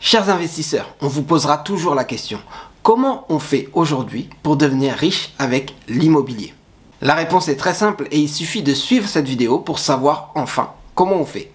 Chers investisseurs, on vous posera toujours la question, comment on fait aujourd'hui pour devenir riche avec l'immobilier? La réponse est très simple et il suffit de suivre cette vidéo pour savoir enfin comment on fait.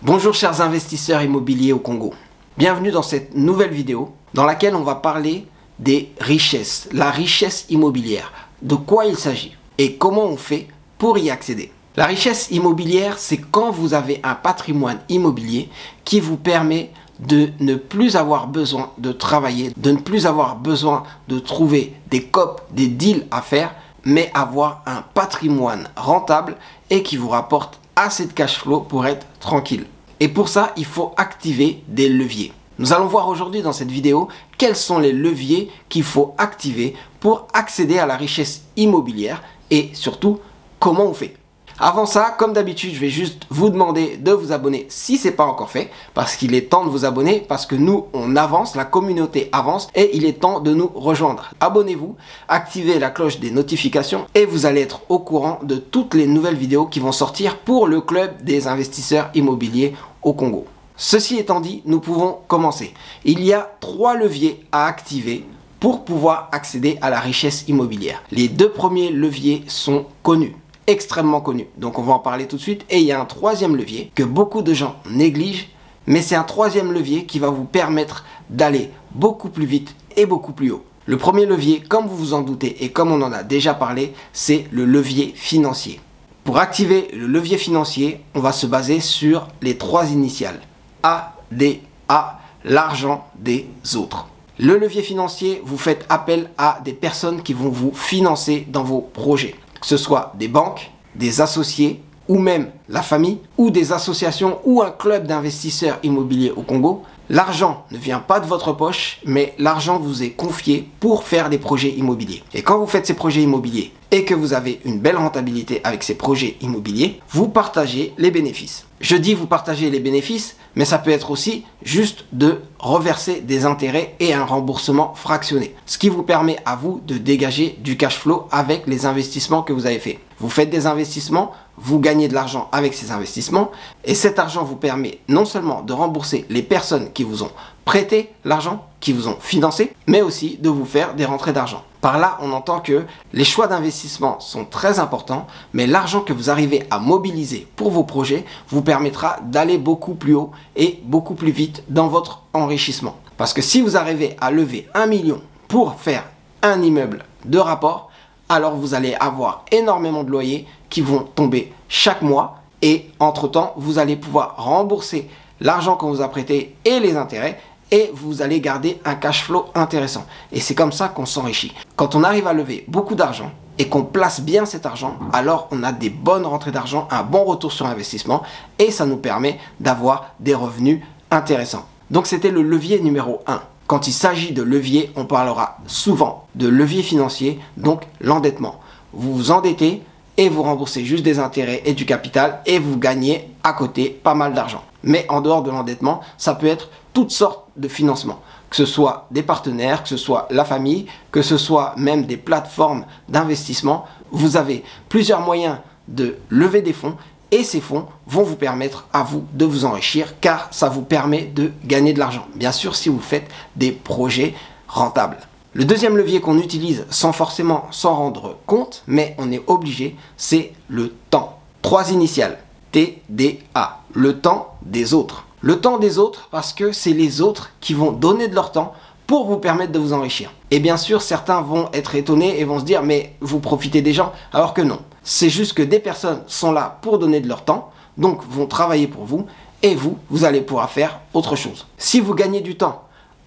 Bonjour chers investisseurs immobiliers au Congo. Bienvenue dans cette nouvelle vidéo dans laquelle on va parler des richesses, la richesse immobilière, de quoi il s'agit et comment on fait pour y accéder. La richesse immobilière, c'est quand vous avez un patrimoine immobilier qui vous permet de ne plus avoir besoin de travailler, de ne plus avoir besoin de trouver des COP, des deals à faire, mais avoir un patrimoine rentable et qui vous rapporte assez de cash flow pour être tranquille. Et pour ça, il faut activer des leviers. Nous allons voir aujourd'hui dans cette vidéo quels sont les leviers qu'il faut activer pour accéder à la richesse immobilière et surtout comment on fait. Avant ça, comme d'habitude, je vais juste vous demander de vous abonner si ce n'est pas encore fait, parce qu'il est temps de vous abonner, parce que nous, on avance, la communauté avance et il est temps de nous rejoindre. Abonnez-vous, activez la cloche des notifications et vous allez être au courant de toutes les nouvelles vidéos qui vont sortir pour le club des investisseurs immobiliers au Congo. Ceci étant dit, nous pouvons commencer. Il y a 3 leviers à activer pour pouvoir accéder à la richesse immobilière. Les 2 premiers leviers sont connus, extrêmement connus. Donc on va en parler tout de suite. Et il y a un 3e levier que beaucoup de gens négligent, mais c'est un 3e levier qui va vous permettre d'aller beaucoup plus vite et beaucoup plus haut. Le premier levier, comme vous vous en doutez et comme on en a déjà parlé, c'est le levier financier. Pour activer le levier financier, on va se baser sur les 3 initiales. ADA, l'argent des autres. Le levier financier, vous faites appel à des personnes qui vont vous financer dans vos projets. Que ce soit des banques, des associés ou même la famille ou des associations ou un club d'investisseurs immobiliers au Congo. L'argent ne vient pas de votre poche, mais l'argent vous est confié pour faire des projets immobiliers. Et quand vous faites ces projets immobiliers et que vous avez une belle rentabilité avec ces projets immobiliers, vous partagez les bénéfices. Je dis vous partagez les bénéfices, mais ça peut être aussi juste de reverser des intérêts et un remboursement fractionné. Ce qui vous permet à vous de dégager du cash flow avec les investissements que vous avez faits. Vous faites des investissements, vous gagnez de l'argent avec ces investissements et cet argent vous permet non seulement de rembourser les personnes qui vous ont prêté l'argent, qui vous ont financé, mais aussi de vous faire des rentrées d'argent. Par là, on entend que les choix d'investissement sont très importants, mais l'argent que vous arrivez à mobiliser pour vos projets vous permettra d'aller beaucoup plus haut et beaucoup plus vite dans votre enrichissement. Parce que si vous arrivez à lever 1 million pour faire un immeuble de rapport, alors vous allez avoir énormément de loyers qui vont tomber chaque mois et entre-temps, vous allez pouvoir rembourser l'argent qu'on vous a prêté et les intérêts et vous allez garder un cash flow intéressant. Et c'est comme ça qu'on s'enrichit. Quand on arrive à lever beaucoup d'argent et qu'on place bien cet argent, alors on a des bonnes rentrées d'argent, un bon retour sur investissement et ça nous permet d'avoir des revenus intéressants. Donc c'était le levier numéro 1. Quand il s'agit de levier, on parlera souvent de levier financier, donc l'endettement. Vous vous endettez et vous remboursez juste des intérêts et du capital et vous gagnez à côté pas mal d'argent. Mais en dehors de l'endettement, ça peut être toutes sortes de financements, que ce soit des partenaires, que ce soit la famille, que ce soit même des plateformes d'investissement. Vous avez plusieurs moyens de lever des fonds et ces fonds vont vous permettre à vous de vous enrichir car ça vous permet de gagner de l'argent. Bien sûr, si vous faites des projets rentables. Le deuxième levier qu'on utilise sans forcément s'en rendre compte, mais on est obligé, c'est le temps. 3 initiales, TDA, le temps des autres. Le temps des autres parce que c'est les autres qui vont donner de leur temps pour vous permettre de vous enrichir. Et bien sûr, certains vont être étonnés et vont se dire « mais vous profitez des gens » alors que non. C'est juste que des personnes sont là pour donner de leur temps, donc vont travailler pour vous et vous allez pouvoir faire autre chose. Si vous gagnez du temps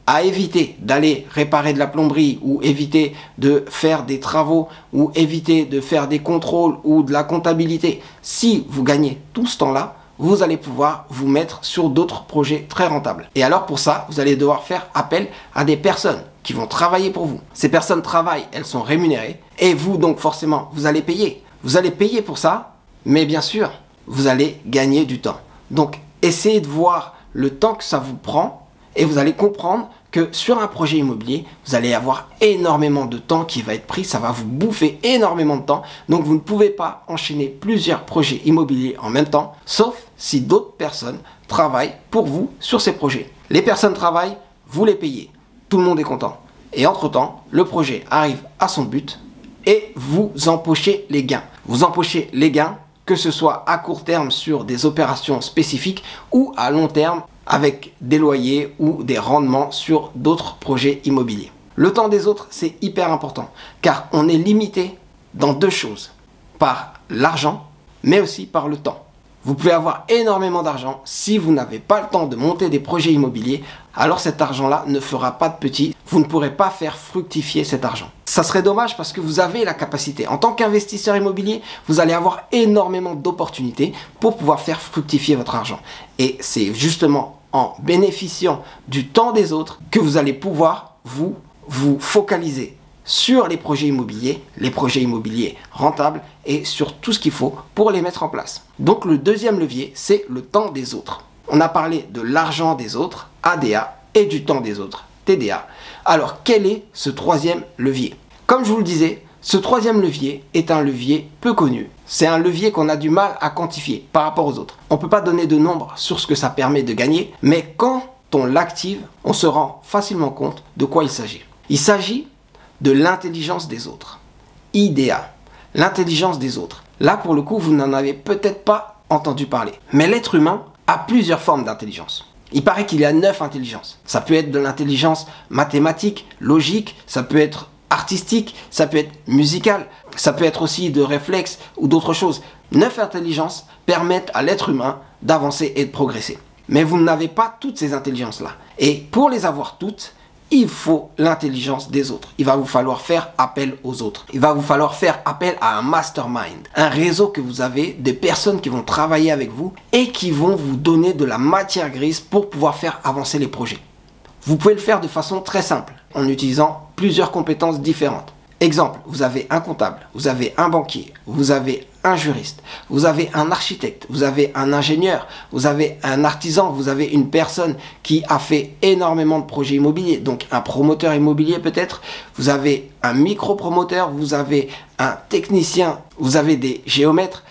à éviter d'aller réparer de la plomberie ou éviter de faire des travaux ou éviter de faire des contrôles ou de la comptabilité, si vous gagnez tout ce temps-là, vous allez pouvoir vous mettre sur d'autres projets très rentables. Et alors pour ça, vous allez devoir faire appel à des personnes qui vont travailler pour vous. Ces personnes travaillent, elles sont rémunérées et vous donc forcément, vous allez payer. Vous allez payer pour ça, mais bien sûr, vous allez gagner du temps. Donc essayez de voir le temps que ça vous prend et vous allez comprendre que sur un projet immobilier, vous allez avoir énormément de temps qui va être pris, ça va vous bouffer énormément de temps, donc vous ne pouvez pas enchaîner plusieurs projets immobiliers en même temps, sauf si d'autres personnes travaillent pour vous sur ces projets. Les personnes travaillent, vous les payez, tout le monde est content. Et entre-temps, le projet arrive à son but et vous empochez les gains. Vous empochez les gains, que ce soit à court terme sur des opérations spécifiques ou à long terme avec des loyers ou des rendements sur d'autres projets immobiliers. Le temps des autres, c'est hyper important car on est limité dans deux choses, par l'argent mais aussi par le temps. Vous pouvez avoir énormément d'argent, si vous n'avez pas le temps de monter des projets immobiliers, alors cet argent-là ne fera pas de petit, vous ne pourrez pas faire fructifier cet argent. Ça serait dommage parce que vous avez la capacité. En tant qu'investisseur immobilier, vous allez avoir énormément d'opportunités pour pouvoir faire fructifier votre argent. Et c'est justement en bénéficiant du temps des autres que vous allez pouvoir vous focaliser sur les projets immobiliers rentables et sur tout ce qu'il faut pour les mettre en place. Donc le deuxième levier, c'est le temps des autres. On a parlé de l'argent des autres, ADA, et du temps des autres, TDA. Alors quel est ce troisième levier? Comme je vous le disais, ce troisième levier est un levier peu connu. C'est un levier qu'on a du mal à quantifier par rapport aux autres. On ne peut pas donner de nombre sur ce que ça permet de gagner, mais quand on l'active, on se rend facilement compte de quoi il s'agit. Il s'agit de l'intelligence des autres. IDEA, l'intelligence des autres. Là, pour le coup, vous n'en avez peut-être pas entendu parler. Mais l'être humain a plusieurs formes d'intelligence. Il paraît qu'il y a 9 intelligences. Ça peut être de l'intelligence mathématique, logique, ça peut être artistique, ça peut être musical, ça peut être aussi de réflexe ou d'autres choses. 9 intelligences permettent à l'être humain d'avancer et de progresser. Mais vous n'avez pas toutes ces intelligences-là. Et pour les avoir toutes, il faut l'intelligence des autres. Il va vous falloir faire appel aux autres. Il va vous falloir faire appel à un mastermind. Un réseau que vous avez, des personnes qui vont travailler avec vous et qui vont vous donner de la matière grise pour pouvoir faire avancer les projets. Vous pouvez le faire de façon très simple, en utilisant plusieurs compétences différentes. Exemple, vous avez un comptable, vous avez un banquier, vous avez un juriste, vous avez un architecte, vous avez un ingénieur, vous avez un artisan, vous avez une personne qui a fait énormément de projets immobiliers, donc un promoteur immobilier peut-être, vous avez un micro-promoteur, vous avez un technicien, vous avez des géomètres.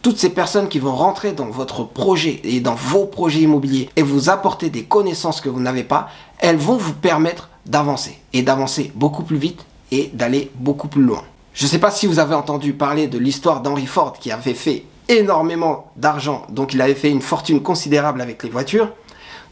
Toutes ces personnes qui vont rentrer dans votre projet et dans vos projets immobiliers et vous apporter des connaissances que vous n'avez pas, elles vont vous permettre d'avancer et d'avancer beaucoup plus vite et d'aller beaucoup plus loin. Je ne sais pas si vous avez entendu parler de l'histoire d'Henry Ford qui avait fait énormément d'argent, donc il avait fait une fortune considérable avec les voitures.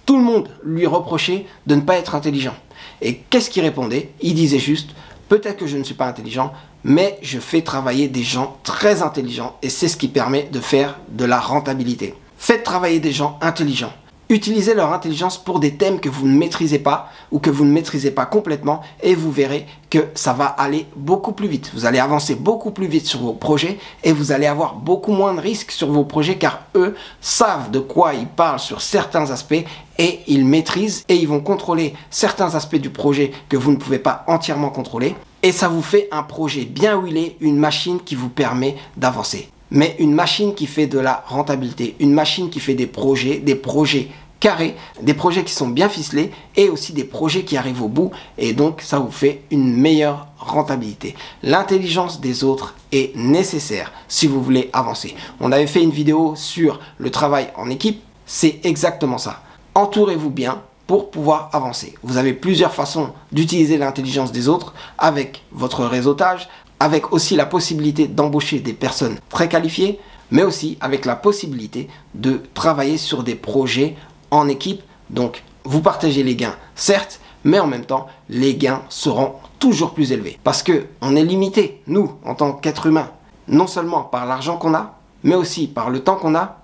Tout le monde lui reprochait de ne pas être intelligent. Et qu'est-ce qu'il répondait? Il disait juste, peut-être que je ne suis pas intelligent, mais je fais travailler des gens très intelligents et c'est ce qui permet de faire de la rentabilité. Faites travailler des gens intelligents. Utilisez leur intelligence pour des thèmes que vous ne maîtrisez pas ou que vous ne maîtrisez pas complètement et vous verrez que ça va aller beaucoup plus vite. Vous allez avancer beaucoup plus vite sur vos projets et vous allez avoir beaucoup moins de risques sur vos projets car eux savent de quoi ils parlent sur certains aspects et ils maîtrisent et ils vont contrôler certains aspects du projet que vous ne pouvez pas entièrement contrôler. Et ça vous fait un projet bien huilé, une machine qui vous permet d'avancer. Mais une machine qui fait de la rentabilité, une machine qui fait des projets carrés, des projets qui sont bien ficelés et aussi des projets qui arrivent au bout et donc ça vous fait une meilleure rentabilité. L'intelligence des autres est nécessaire si vous voulez avancer. On avait fait une vidéo sur le travail en équipe, c'est exactement ça. Entourez-vous bien pour pouvoir avancer. Vous avez plusieurs façons d'utiliser l'intelligence des autres avec votre réseautage, avec aussi la possibilité d'embaucher des personnes très qualifiées, mais aussi avec la possibilité de travailler sur des projets en équipe. Donc, vous partagez les gains, certes, mais en même temps, les gains seront toujours plus élevés. Parce que on est limité, nous, en tant qu'êtres humains, non seulement par l'argent qu'on a, mais aussi par le temps qu'on a,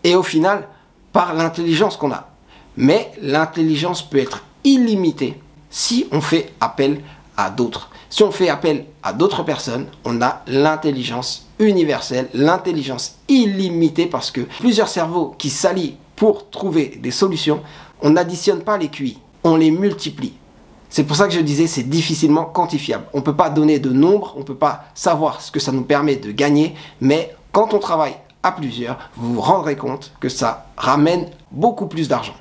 et au final, par l'intelligence qu'on a. Mais l'intelligence peut être illimitée si on fait appel à d'autres. Si on fait appel à d'autres personnes, on a l'intelligence universelle, l'intelligence illimitée parce que plusieurs cerveaux qui s'allient pour trouver des solutions, on n'additionne pas les QI, on les multiplie. C'est pour ça que je disais c'est difficilement quantifiable. On ne peut pas donner de nombre, on ne peut pas savoir ce que ça nous permet de gagner, mais quand on travaille à plusieurs, vous vous rendrez compte que ça ramène beaucoup plus d'argent.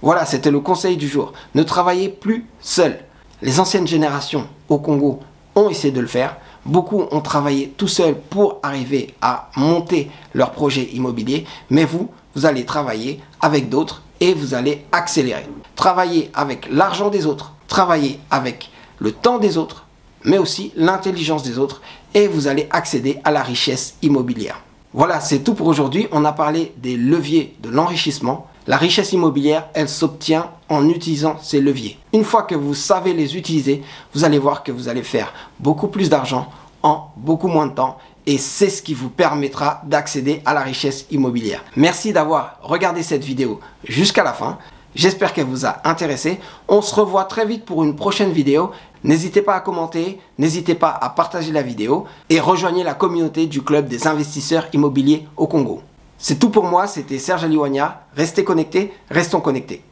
Voilà, c'était le conseil du jour. Ne travaillez plus seul. Les anciennes générations au Congo ont essayé de le faire. Beaucoup ont travaillé tout seul pour arriver à monter leur projet immobilier. Mais vous allez travailler avec d'autres et vous allez accélérer. Travailler avec l'argent des autres, travailler avec le temps des autres, mais aussi l'intelligence des autres et vous allez accéder à la richesse immobilière. Voilà, c'est tout pour aujourd'hui. On a parlé des leviers de l'enrichissement. La richesse immobilière, elle s'obtient en utilisant ces leviers. Une fois que vous savez les utiliser, vous allez voir que vous allez faire beaucoup plus d'argent en beaucoup moins de temps. Et c'est ce qui vous permettra d'accéder à la richesse immobilière. Merci d'avoir regardé cette vidéo jusqu'à la fin. J'espère qu'elle vous a intéressé. On se revoit très vite pour une prochaine vidéo. N'hésitez pas à commenter, n'hésitez pas à partager la vidéo et rejoignez la communauté du club des investisseurs immobiliers au Congo. C'est tout pour moi, c'était Serge Aliwanya. Restez connectés, restons connectés.